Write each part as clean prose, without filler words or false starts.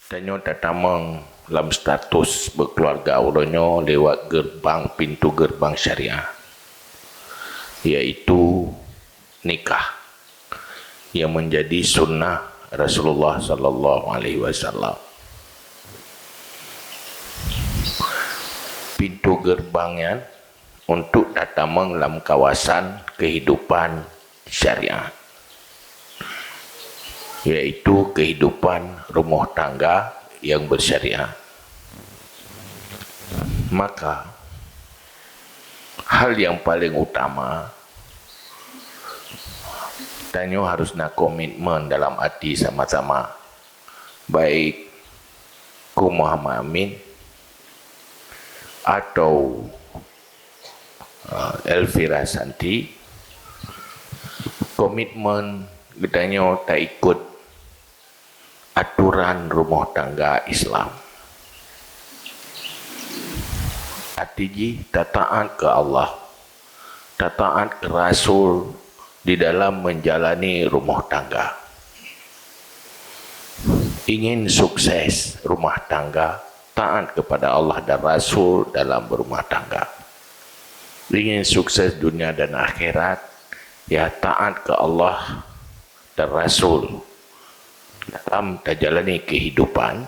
Tanya tatamang dalam status berkeluarga ulunyo lewat pintu gerbang syariah, iaitu nikah yang menjadi sunnah Rasulullah sallallahu alaihi wasallam. Pintu gerbangnya untuk tatamang dalam kawasan kehidupan syariah, yaitu kehidupan rumah tangga yang bersyariah. Maka hal yang paling utama tanya harus nak komitmen dalam hati sama-sama, baik ku Muhammad Amin atau Elvira Santi, komitmen katanya tak ikut aturan rumah tangga Islam. Artinya tak taat ke Allah, tak taat ke Rasul di dalam menjalani rumah tangga. Ingin sukses rumah tangga, taat kepada Allah dan Rasul dalam berumah tangga. Ingin sukses dunia dan akhirat, ya taat ke Allah dan Rasul dalam menjalani kehidupan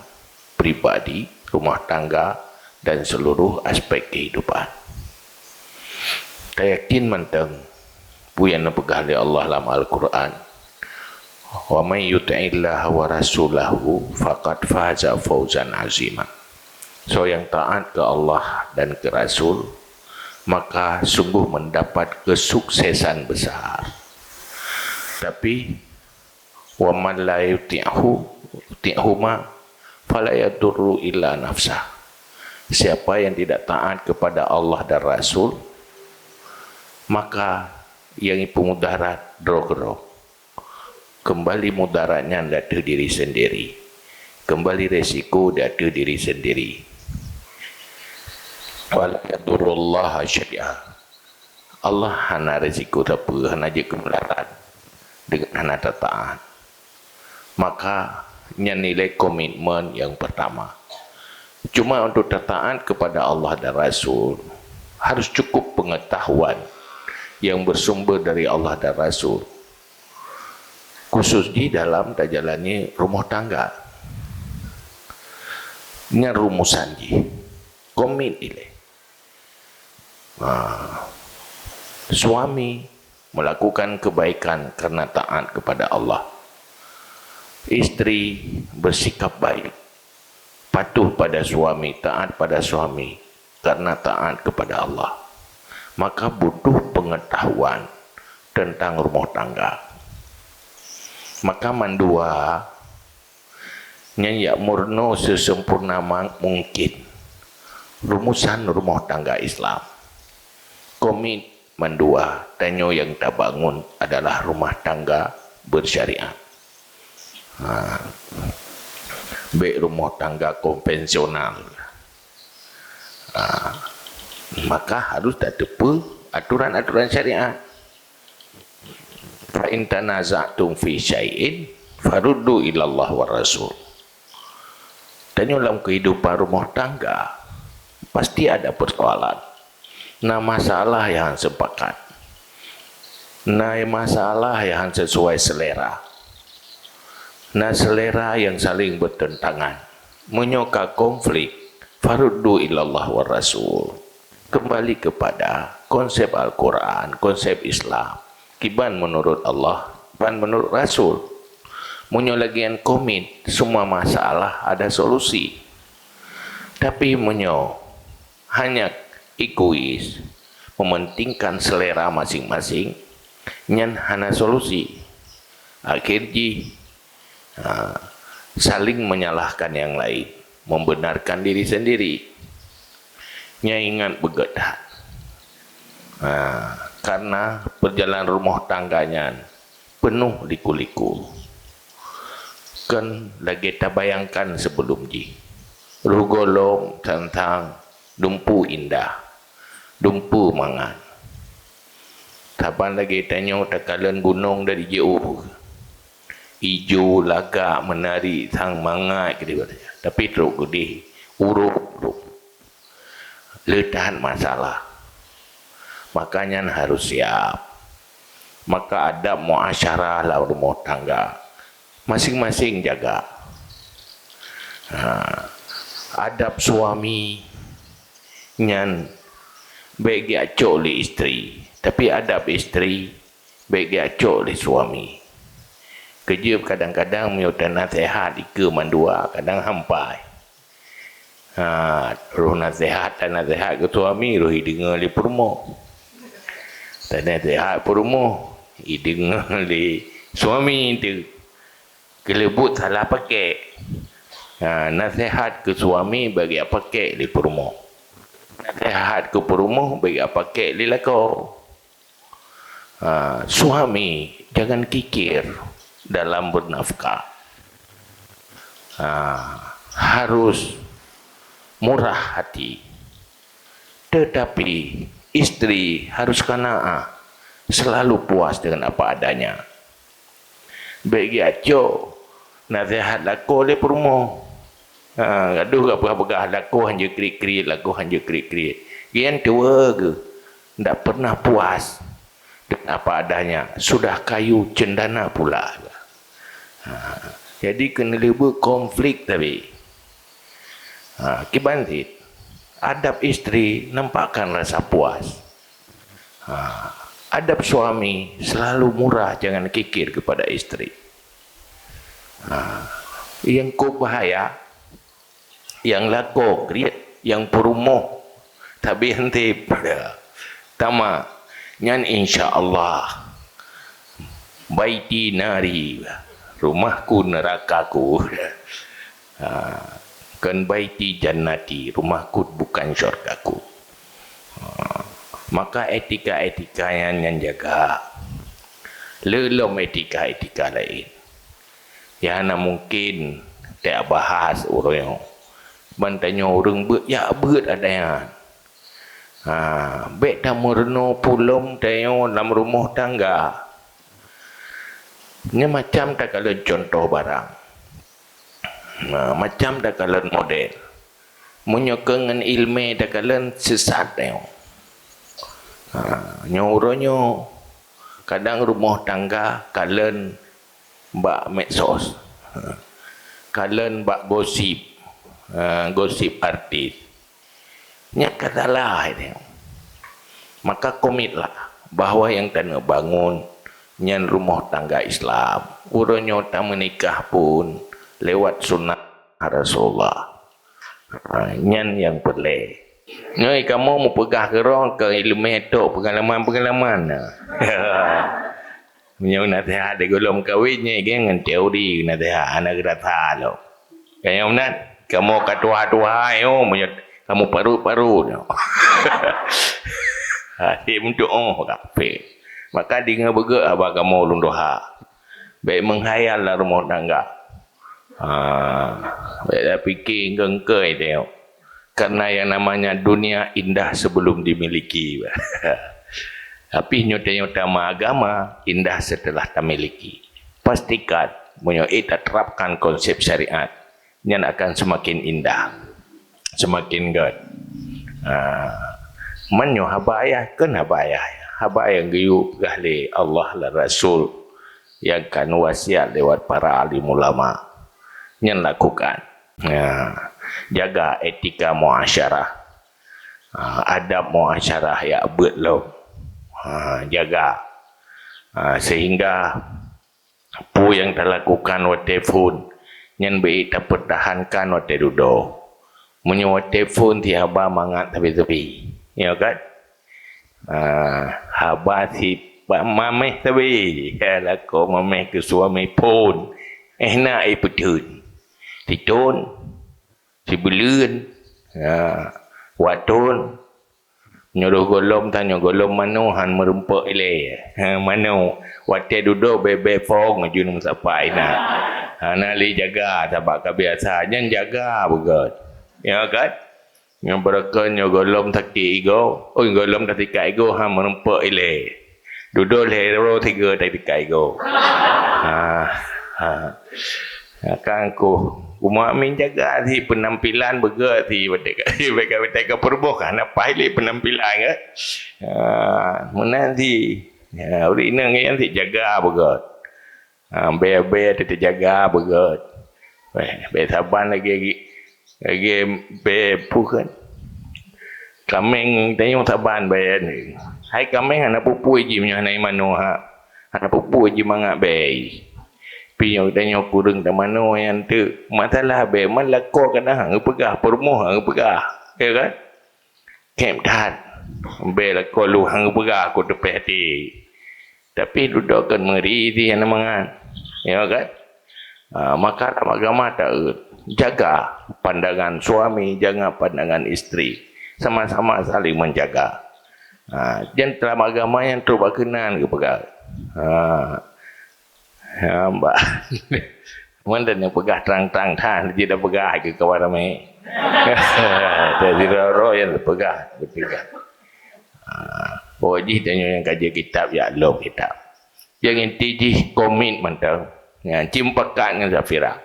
pribadi, rumah tangga dan seluruh aspek kehidupan. Saya yakin mentang buyan pegang oleh Allah dalam Al-Quran, wa may yuti'illah wa rasulahu faqad faza fawzan azima. So yang taat ke Allah dan ke Rasul, maka sungguh mendapat kesuksesan besar. Tapi wa man la yuti'huma fala yadurru illa nafsah. Siapa yang tidak taat kepada Allah dan Rasul, maka yang itu mudarat drogro. Kembali mudaratnya datu diri sendiri. Kembali resiko datu diri sendiri. Wala yadurullah syai'a. Allah hana resiko tapi hana je kemudarat dengan hana taat. Maka nilai komitmen yang pertama. Cuma untuk taat kepada Allah dan Rasul harus cukup pengetahuan yang bersumber dari Allah dan Rasul, khusus di dalam jalani rumah tangga. Ini rumusan ji, komit ini. Suami melakukan kebaikan karena taat kepada Allah. Istri bersikap baik, patuh pada suami, taat pada suami karena taat kepada Allah. Maka butuh pengetahuan tentang rumah tangga. Maka mandua nyanyi murno sesempurna mungkin rumusan rumah tangga Islam. Komit mandua tanyo yang tak bangun adalah rumah tangga bersyariat. Baik rumah tangga konvensional, maka harus tepu aturan-aturan syariat. Fa in tanaza'tum fi syai'in faruddu ila Allah wa Rasul. Dan dalam kehidupan rumah tangga pasti ada persoalan. Nah masalah yang sepakat, nah masalah yang sesuai selera, nah selera yang saling bertentangan, menyokak konflik. Faruddu ilallah wa Rasul. Kembali kepada konsep Al-Quran, konsep Islam. Kiban menurut Allah, kiban menurut Rasul. Munyo lagian komit, semua masalah ada solusi. Tapi munyo hanya egois, mementingkan selera masing-masing, nyan hana solusi. Akhirnya saling menyalahkan yang lain, membenarkan diri sendiri. Ingat begedak. Karena perjalanan rumah tangganya penuh liku-liku. Kan lagi tak bayangkan sebelum ji. Rugolong tentang dumpu indah, dumpu mangan. Tapan lagi tanya takalan gunung dari jauh. Ijo lagak menari sang mangai ke dia. Tapi teruk gede urut letahan masalah. Makanya harus siap. Maka adab muasyarah lah rumah tangga. Masing-masing jaga. Adab suami nyan baik dia acok oleh isteri. Tapi adab isteri baik dia acok oleh suami. Kerja kadang-kadang menyuruh nasihat ika mandua, kadang hampai. Roh nasihat dan nasihat ke suami, roh dengar di rumah. Dan nasihat rumah, dengar di suami itu. Kelebut salah pakai. Nasihat ke suami bagi apa pakai di rumah. Nasihat ke rumah bagi apa pakai di lakau. Suami jangan kikir dalam bernafkah. Harus murah hati. Tetapi istri harus qanaah, selalu puas dengan apa adanya. Bagi aco nasihat laku oleh perumo. Aduh apa-apa laku hanya krik-krik, laku hanya krik-krik. Gian tua ke? Tak pernah puas dengan apa adanya. Sudah kayu cendana pula. Jadi kena lebih konflik tapi. Kibantit. Adab istri nampakkan rasa puas. Adab suami selalu murah, jangan kikir kepada istri. Yang kau bahaya, yang laku kriat, yang perumoh, tapi henti pada tama. Nyan insya Allah baiti nari, rumahku nerakaku. Kan baiti jannati, rumahku bukan syurgaku. Maka etika-etika yang jaga. Lelom etika-etika lain. Ya nak mungkin tak bahas orang yang bantanya orang ber, ya ber ada yang. Baik dah mereno pulom tayo dalam rumah tangga. Ini macam tak kalau contoh barang. Macam tak kalau model. Menyokongan ilmu tak kalau sesat tayo. Nyoronyo kadang rumah tangga kalen bak medsos, kalen bak gosip, gosip artis. Nyak katalah ini. Maka komitlah bahawa yang tanah bangun nyan rumah tangga Islam, uronyo tak menikah pun lewat sunnah Rasulullah. Nyan yang boleh. Nyoi kamu mau pegah kerong ke ilmu itu pengalaman-pengalaman. Punya nasihat dia golong kawinnya dengan teori nasihat anak rata lo. Kayak mana? Kamu katua-tua yo, kamu paru-paru. Dia untuk kafe. Maka dia bergerak abang kamu lundoha. Baik menghayal lah rumah tangga. Baik dah fikir gengkai dia. Karena yang namanya dunia indah sebelum dimiliki. Tapi nyata-nyata agama indah setelah dimiliki. Pastikan kita terapkan konsep syariat yang akan semakin indah, semakin good. Manyo habayah kan habayah gayub gahli Allah dan Rasul yang kan wasiat lewat para alim ulama yang lakukan. Jaga etika muasyarah, adab muasyarah ya betul. Jaga sehingga pu yang terlakukan waktu telefon yang baik terpertahankan waktu duduk. Menyuat telefon tiaba mangat tapi ya kan? Haba si mameh tapi laku mameh ke suami pun nak iputun titun si belun watun nyuruh golom tanya golom manuhan merempak ile manu wate duduk bebe fong jun sapai nak li jaga sebab kebiasaan jaga begot ya kan yang berakannya golom taki ego golom ketika ego merempak ile duduk lero tiga ketika ego Kan ku muamin jaga di penampilan bergerti mereka perbuh kan apa ini penampilan ke menanti uri nang yang jaga berget be jaga berget be saban lagi be pukan kameng tanya saban be ni hai kameng anak pupu ji nya nai mano ha anak pupu ji mangak be pinyok tanya kurang tak mana yang tu masalah be man lako kena hang pegah permoh hang pegah ya kan kem dah be lako lu hang pegah aku tepi hati tapi duduk kan meri di yang mangan ya kan maka agama tak jaga pandangan suami jaga pandangan isteri sama-sama saling menjaga jangan dalam agama yang terbakenan ke pegah mbak mana yang pegah terang-terang tahan dia dah pegah ke kawan ramai jadi roh yang pegah bertiga wajib tanya yang kaji kitab ya Allah kitab jangan tiji komit mentang cimpakan dengan Zafira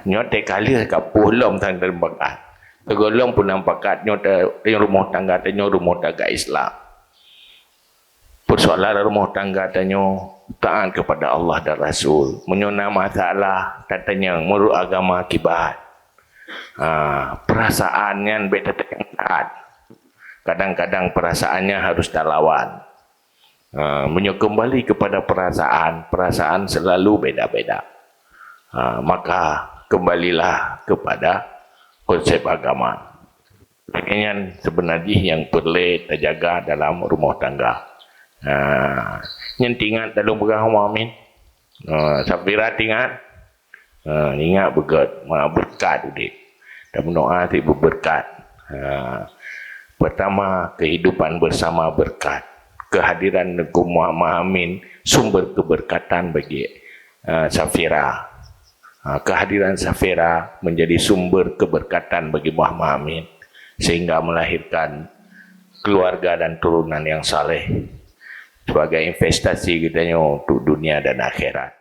nyote kali kapuh lom tang dalam bakat tegolong pun nampakat nyote rumah tangga Islam persoalan rumah tangga tanya taat kepada Allah dan Rasul menyona masalah katanya menurut agama akibat perasaannya beda yang taat kadang-kadang perasaannya harus terlawan kembali kepada perasaan selalu beda-beda maka kembalilah kepada konsep agama ini sebenarnya yang perlu terjaga dalam rumah tangga yang tinggal dalam pegang muamin Safira tinggal ingat berkat udik dan berdoa tiba berkat pertama kehidupan bersama berkat kehadiran Negeri Muhammad sumber keberkatan bagi Safira kehadiran Safira menjadi sumber keberkatan bagi Muhammad sehingga melahirkan keluarga dan turunan yang saleh sebagai investasi kita untuk dunia dan akhirat.